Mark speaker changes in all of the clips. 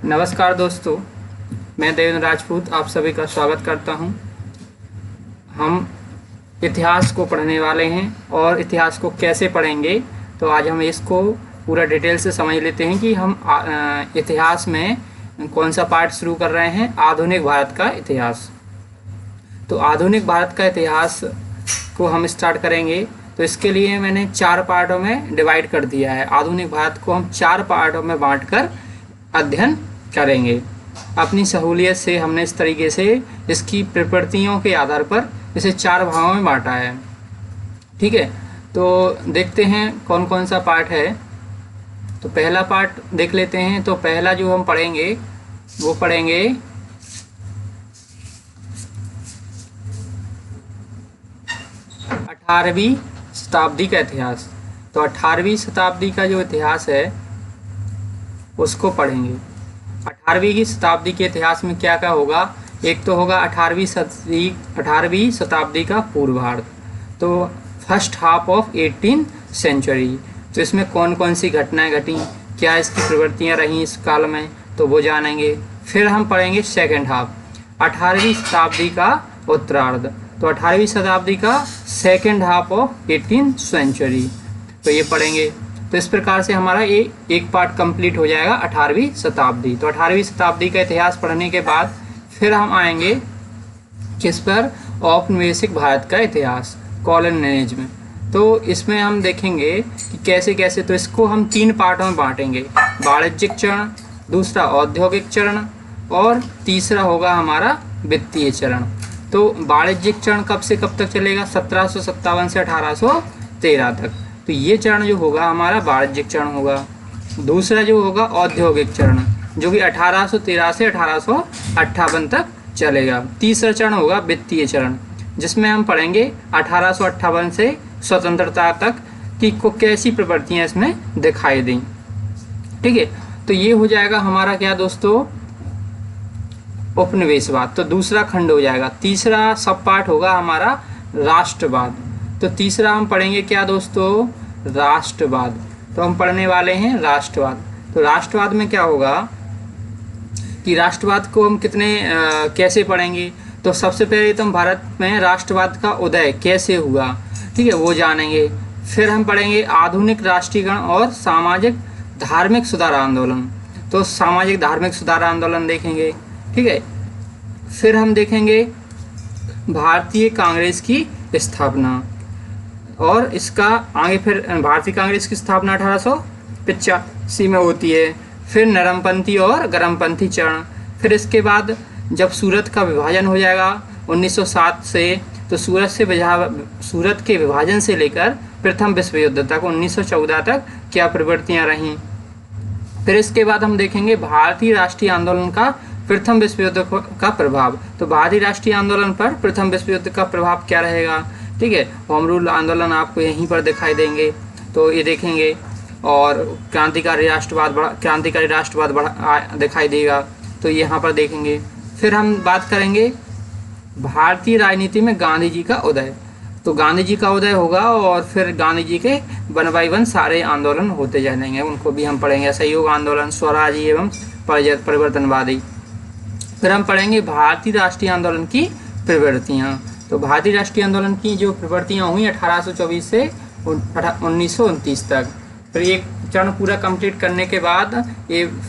Speaker 1: नमस्कार दोस्तों, मैं देवेंद्र राजपूत आप सभी का स्वागत करता हूं। हम इतिहास को पढ़ने वाले हैं और इतिहास को कैसे पढ़ेंगे, तो आज हम इसको पूरा डिटेल से समझ लेते हैं कि हम इतिहास में कौन सा पार्ट शुरू कर रहे हैं। आधुनिक भारत का इतिहास। तो आधुनिक भारत का इतिहास को हम स्टार्ट करेंगे, तो इसके लिए मैंने 4 पार्टों में डिवाइड कर दिया है। आधुनिक भारत को हम 4 पार्टों में बांटकर अध्ययन करेंगे। अपनी सहूलियत से हमने इस तरीके से इसकी प्रवृत्तियों के आधार पर इसे 4 भागों में बांटा है। ठीक है, तो देखते हैं कौन कौन सा पार्ट है। तो पहला पार्ट देख लेते हैं। तो पहला जो हम पढ़ेंगे वो पढ़ेंगे 18वीं शताब्दी का इतिहास। तो 18वीं शताब्दी का जो इतिहास है उसको पढ़ेंगे। 18वीं की शताब्दी के इतिहास में क्या क्या होगा। एक तो होगा 18वीं शताब्दी का पूर्वार्ध, तो first half of 18th century. तो इसमें कौन कौन सी घटनाएं घटी, क्या इसकी प्रवृत्तियां रहीं इस काल में, तो वो जानेंगे। फिर हम पढ़ेंगे सेकेंड हाफ 18वीं शताब्दी का उत्तरार्ध। तो 18वीं शताब्दी का second half of 18th century, तो ये पढ़ेंगे। तो इस प्रकार से हमारा एक पार्ट कंप्लीट हो जाएगा 18वीं शताब्दी। तो 18वीं शताब्दी का इतिहास पढ़ने के बाद फिर हम आएंगे किस पर, औपनिवेशिक भारत का इतिहास, कॉलोनियलिज्म। तो इसमें हम देखेंगे कि कैसे कैसे, तो इसको हम 3 पार्टों में बांटेंगे। वाणिज्यिक चरण, दूसरा औद्योगिक चरण और तीसरा होगा हमारा वित्तीय चरण। तो वाणिज्यिक चरण कब से कब तक चलेगा, 1757 से 1813 तक। तो ये चरण जो होगा हमारा वाणिज्यिक चरण होगा। दूसरा जो होगा औद्योगिक चरण, जो कि 1813 से 1858 तक चलेगा। तीसरा चरण होगा वित्तीय चरण, जिसमें हम पढ़ेंगे 1858 से स्वतंत्रता तक कि को कैसी प्रवृत्तियां इसमें दिखाई दी। ठीक है, तो ये हो जाएगा हमारा क्या दोस्तों, उपनिवेशवाद। तो दूसरा खंड हो जाएगा। तीसरा सब पार्ट होगा हमारा राष्ट्रवाद। तो तीसरा हम पढ़ेंगे क्या दोस्तों, राष्ट्रवाद। तो हम पढ़ने वाले हैं राष्ट्रवाद। तो राष्ट्रवाद में क्या होगा कि राष्ट्रवाद को हम कैसे पढ़ेंगे। तो सबसे पहले तो हम भारत में राष्ट्रवाद का उदय कैसे हुआ, ठीक है, वो जानेंगे। फिर हम पढ़ेंगे आधुनिक राष्ट्रीयकरण और सामाजिक धार्मिक सुधार आंदोलन। तो सामाजिक धार्मिक सुधार आंदोलन देखेंगे। ठीक है, फिर हम देखेंगे भारतीय कांग्रेस की स्थापना, और इसका आगे फिर भारतीय कांग्रेस की स्थापना 1885 में होती है। फिर नरमपंथी और गरमपंथी चरण। फिर इसके बाद जब सूरत का विभाजन हो जाएगा 1907 से, तो सूरत के विभाजन से लेकर प्रथम विश्व युद्ध तक 1914 तक क्या प्रवृत्तियां रहीं। फिर इसके बाद हम देखेंगे भारतीय राष्ट्रीय आंदोलन का प्रथम विश्व युद्ध का प्रभाव। तो भारतीय राष्ट्रीय आंदोलन पर प्रथम विश्व युद्ध का प्रभाव क्या रहेगा। ठीक है, होम रूल आंदोलन आपको यहीं पर दिखाई देंगे, तो ये देखेंगे। और क्रांतिकारी राष्ट्रवाद दिखाई देगा, तो यहाँ पर देखेंगे। फिर हम बात करेंगे भारतीय राजनीति में गांधी जी का उदय। तो गांधी जी का उदय होगा और फिर गांधी जी के 1 by 1 सारे आंदोलन होते जाएंगे, उनको भी हम पढ़ेंगे। असहयोग आंदोलन, स्वराज एवं परिवर्तनवादी। फिर हम पढ़ेंगे भारतीय राष्ट्रीय आंदोलन की प्रवृत्तियाँ। तो भारतीय राष्ट्रीय आंदोलन की जो प्रवृत्तियाँ हुई 1824 से 1929 तक। फिर एक चरण पूरा कंप्लीट करने के बाद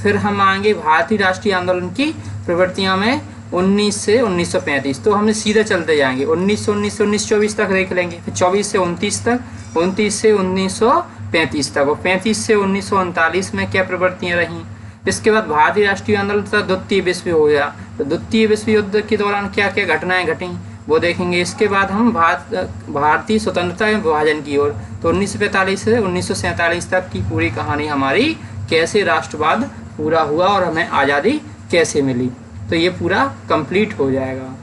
Speaker 1: फिर हम आएंगे भारतीय राष्ट्रीय आंदोलन की प्रवृत्तियाँ में 19 से 1935। तो हमने सीधे चलते जाएंगे 1924 तक देख लेंगे। फिर 24 से 29 तक, 29 से 1935 तक, और 35 से 1939 में क्या प्रवृत्तियाँ रहीं। इसके बाद भारतीय राष्ट्रीय आंदोलन तथा द्वितीय विश्व हो गया। तो द्वितीय विश्व युद्ध के दौरान क्या क्या घटनाएं घटी वो देखेंगे। इसके बाद हम भारतीय स्वतंत्रता एवं विभाजन की ओर। तो 1945 से 1947 तक की पूरी कहानी हमारी, कैसे राष्ट्रवाद पूरा हुआ और हमें आज़ादी कैसे मिली, तो ये पूरा कंप्लीट हो जाएगा।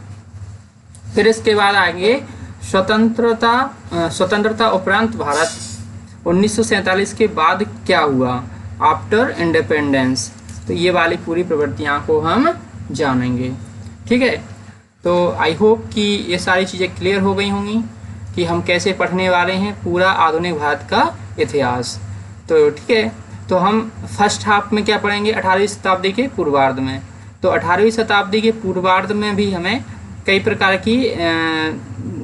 Speaker 1: फिर इसके बाद आएंगे स्वतंत्रता उपरांत भारत, 1947 के बाद क्या हुआ, आफ्टर इंडिपेंडेंस। तो ये वाली पूरी प्रवृत्तियाँ को हम जानेंगे। ठीक है, तो आई होप कि ये सारी चीज़ें क्लियर हो गई होंगी कि हम कैसे पढ़ने वाले हैं पूरा आधुनिक भारत का इतिहास। तो ठीक है, तो हम फर्स्ट हाफ में क्या पढ़ेंगे 18वीं शताब्दी के पूर्वार्ध में। तो 18वीं शताब्दी के पूर्वार्ध में भी हमें कई प्रकार की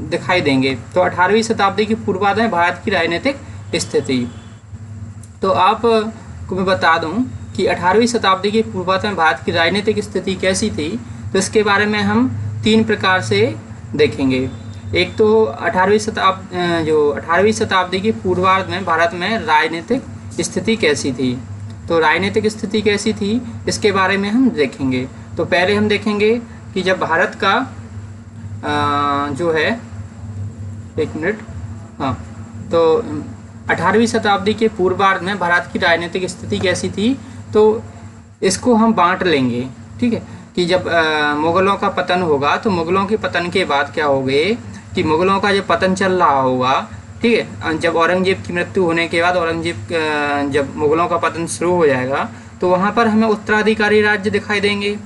Speaker 1: दिखाई देंगे। तो 18वीं शताब्दी के पूर्वार्ध में भारत की राजनीतिक स्थिति, तो आप को मैं बता दूं कि 18वीं शताब्दी के पूर्वार्ध में भारत की राजनीतिक स्थिति कैसी थी। तो इसके बारे में हम 3 प्रकार से देखेंगे। एक तो 18वीं शताब्दी के पूर्वार्ध में भारत में राजनीतिक स्थिति कैसी थी। तो राजनीतिक स्थिति कैसी थी इसके बारे में हम देखेंगे। तो पहले हम देखेंगे कि जब भारत का जो है, एक मिनट, हाँ, तो 18वीं शताब्दी के पूर्वार्ध में भारत की राजनीतिक स्थिति कैसी थी, तो इसको हम बांट लेंगे। ठीक है, कि जब मुग़लों का पतन होगा तो मुग़लों के पतन के बाद क्या हो गए कि मुग़लों का जब पतन चल रहा होगा, ठीक है, जब औरंगजेब की मृत्यु होने के बाद औरंगजेब जब मुग़लों का पतन शुरू हो जाएगा तो वहाँ पर हमें उत्तराधिकारी राज्य दिखाई देंगे।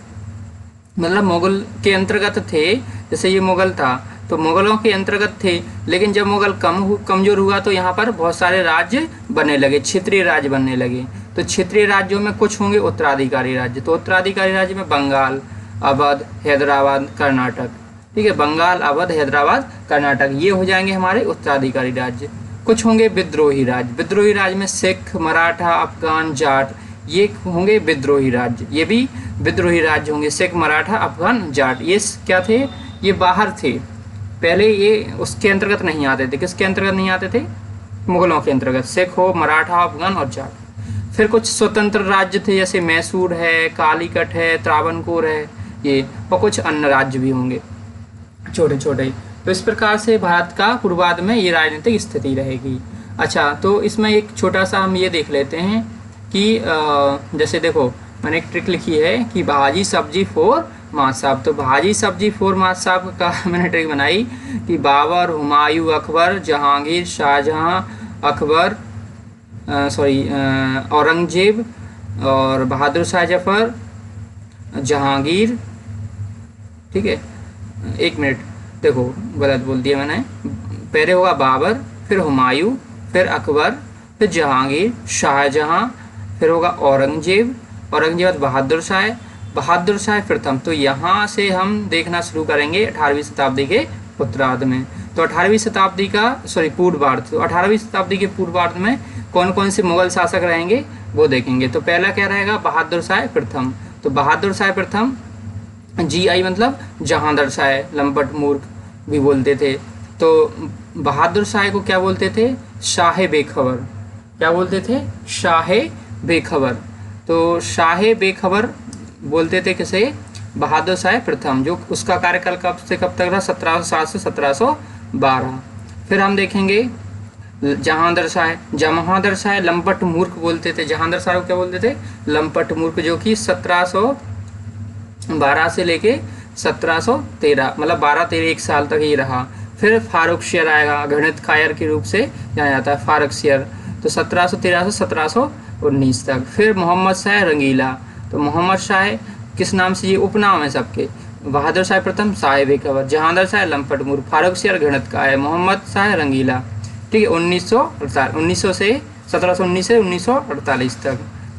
Speaker 1: मतलब मुग़ल के अंतर्गत थे, जैसे ये मुग़ल था तो मुग़लों के अंतर्गत थे, लेकिन जब मुग़ल कमज़ोर हुआ तो यहाँ पर बहुत सारे राज्य बनने लगे, क्षेत्रीय राज्य बनने लगे। तो क्षेत्रीय राज्यों में कुछ होंगे उत्तराधिकारी राज्य। तो उत्तराधिकारी राज्य में बंगाल, अवध, हैदराबाद, कर्नाटक, ठीक है, बंगाल, अवध, हैदराबाद, कर्नाटक, ये हो जाएंगे हमारे उत्तराधिकारी राज्य। कुछ होंगे विद्रोही राज्य। विद्रोही राज्य में सिख, मराठा, अफगान, जाट, ये होंगे विद्रोही राज्य। ये भी विद्रोही राज्य होंगे, सिख, मराठा, अफगान, जाट। ये क्या थे? ये बाहर थे, पहले ये उसके अंतर्गत नहीं आते थे। किसके अंतर्गत नहीं आते थे? मुग़लों के अंतर्गत, सिख हो, मराठा, अफगान और जाट। फिर कुछ स्वतंत्र राज्य थे, जैसे मैसूर है, कालीकट है, त्रावणकोर है, ये, और कुछ अन्य राज्य भी होंगे छोटे छोटे। तो इस प्रकार से भारत का पूर्वार्ध में ये राजनीतिक स्थिति रहेगी। अच्छा, तो इसमें एक छोटा सा हम ये देख लेते हैं कि जैसे देखो मैंने एक ट्रिक लिखी है कि भाजी सब्जी फोर माँ साहब। तो भाजी सब्जी फोर माँ साहब का मैंने ट्रिक बनाई कि बाबर, हुमायूं, अकबर, जहांगीर, शाहजहां, अकबर, औरंगजेब और बहादुर शाह जफर, जहांगीर, ठीक है, एक मिनट, देखो गलत बोल दिया मैंने। पहले होगा बाबर, फिर हुमायूं, फिर अकबर, फिर जहांगीर, शाहजहां, फिर होगा औरंगजेब, औरंगजेब बहादुर शाह, बहादुर शाह प्रथम। तो यहाँ से हम देखना शुरू करेंगे 18वीं शताब्दी के उत्तरार्ध में। तो 18वीं शताब्दी का पूर्वार्ध, तो 18वीं शताब्दी के पूर्वार्ध में कौन कौन से मुगल शासक रहेंगे वो देखेंगे। तो पहला क्या रहेगा? बहादुर शाह प्रथम। तो बहादुर शाह प्रथम, GI मतलब जहांदर शाह, लंपट मूर्ख भी बोलते थे। तो बहादुर शाह को क्या बोलते थे? शाह बेखबर। क्या बोलते थे? शाह बेखबर। तो शाह बेखबर बोलते थे किसे? बहादुर शाह प्रथम, जो उसका कार्यकाल कब से कब तक रहा? 1707 से 1712। फिर हम देखेंगे जहांदर शाह। जहांदर शाह लंपट मूर्ख बोलते थे। जहांदर शाह को क्या बोलते थे? लंपट मूर्ख, जो कि 1712 से लेके 1713, मतलब 12-13 एक साल तक ही रहा। फिर फारुखशियर आएगा, गणित कायर के रूप से जाना जाता है फारुखशियर, तो 1713 से 1719 तक। फिर मोहम्मद शाह रंगीला। तो मोहम्मद शाह किस नाम से? ये उपनाम है सबके। बहादुर शाह प्रथम शाह बेखबर, जहांदर शाह लंपट मूर्ख, फारुखशियर गणित कायर, मोहम्मद शाह रंगीला, ठीक है, 1900 से 1719 से 1948 तक।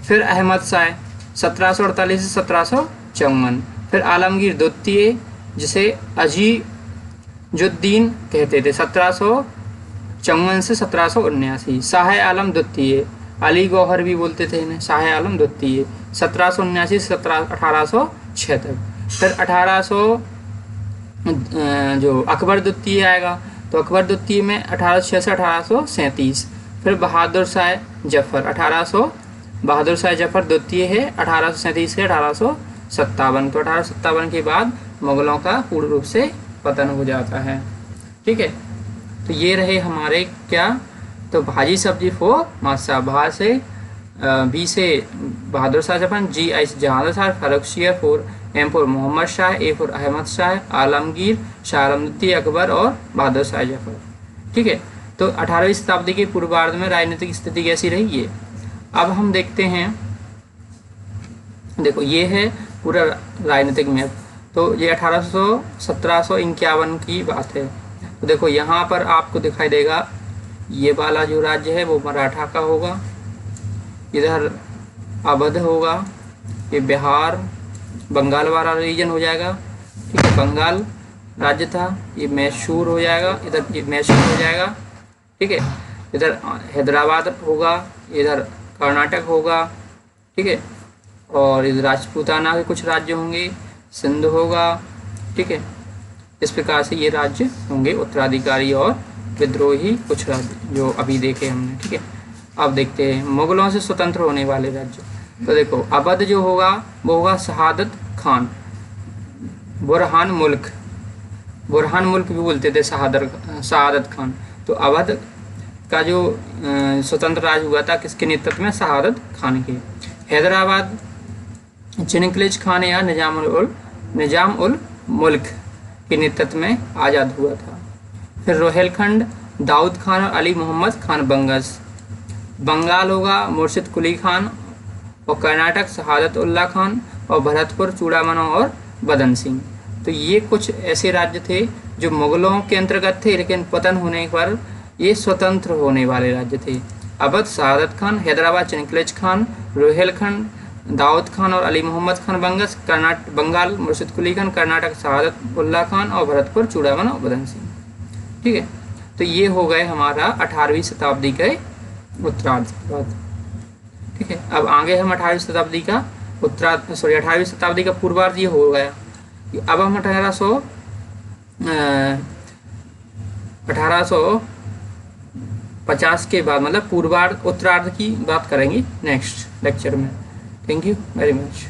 Speaker 1: फिर अहमद शाह 1748 से 1754। फिर आलमगीर द्वितीय, जिसे अजीजुद्दीन कहते थे, 1754 से 1779। शाह आलम द्वितीय, अली गौहर भी बोलते थे इन्हें, शाह आलम द्वितीय, 1779 से 1806 तक। फिर 1800 जो अकबर द्वितीय आएगा, तो अकबर द्वितीय में 1806 से 1837। फिर बहादुर शाह जफर, बहादुर शाह जफर द्वितीय है 1837 से 1857। तो 1857 के बाद मुगलों का पूर्ण रूप से पतन हो जाता है। ठीक है, तो ये रहे हमारे क्या? तो भाजी सब्जी फोर मासा, भा से बी से बहादुर शाह जफर, GI से Jahandar Shah, Farrukhsiyar, for M for Mohammad Shah, A for Ahmad Shah, Alamgir, Shah Alam द्वितीय, अकबर और बहादुर शाह जफर। ठीक है, तो 18वीं शताब्दी के पूर्वार्ध में राजनीतिक स्थिति कैसी रही ये। अब हम देखते हैं, देखो ये है पूरा राजनीतिक मैप। तो ये 1751 की बात है। तो देखो यहाँ पर आपको दिखाई देगा ये वाला जो राज्य है वो मराठा का होगा, इधर अवध होगा, ये बिहार बंगाल वाला रीजन हो जाएगा, ठीक है। बंगाल राज्य था, ये मैसूर हो जाएगा, इधर ये मैसूर हो जाएगा, ठीक है। इधर हैदराबाद होगा, इधर कर्नाटक होगा, ठीक है। और इधर राजपूताना के कुछ राज्य होंगे, सिंध होगा, ठीक है। इस प्रकार से ये राज्य होंगे उत्तराधिकारी और विद्रोही कुछ राज्य जो अभी देखे हमने, ठीक है। अब देखते हैं मुगलों से स्वतंत्र होने वाले राज्य। तो देखो अवध जो होगा वो होगा शहादत खान, बुरहान मुल्क भी बोलते थे शहादत खान। तो अवध का जो स्वतंत्र राज्य हुआ था किसके नेतृत्व में? शहादत खान के। हैदराबाद चिनकलेज खान या निजाम उल मुल्क के नेतृत्व में आज़ाद हुआ था। फिर रोहेलखंड दाऊद खान और अली मोहम्मद खान बंगस। बंगाल होगा मुर्शिद कुली खान, और कर्नाटक शहादत उल्ला खान, और भरतपुर चूड़ामनो और बदन सिंह। तो ये कुछ ऐसे राज्य थे जो मुगलों के अंतर्गत थे, लेकिन पतन होने पर ये स्वतंत्र होने वाले राज्य थे। अवध शहादत खान, हैदराबाद चिनकलेज खान, रोहेलखंड दाऊद खान और अली मोहम्मद खान बंगस, बंगाल मुर्शिद कुली खान, कर्नाटक शहादत उल्ला खान, और भरतपुर चूड़ामन और बदन सिंह, ठीक है। तो ये हो गए हमारा 18वीं शताब्दी के उत्तरार्ध के बाद, ठीक है। अब आगे हम 18वीं शताब्दी का 18वीं शताब्दी का पूर्वार्ध ये हो गया। अब हम 1850 के बाद मतलब पूर्वार्ध उत्तरार्ध की बात करेंगे नेक्स्ट लेक्चर में। Thank you very much.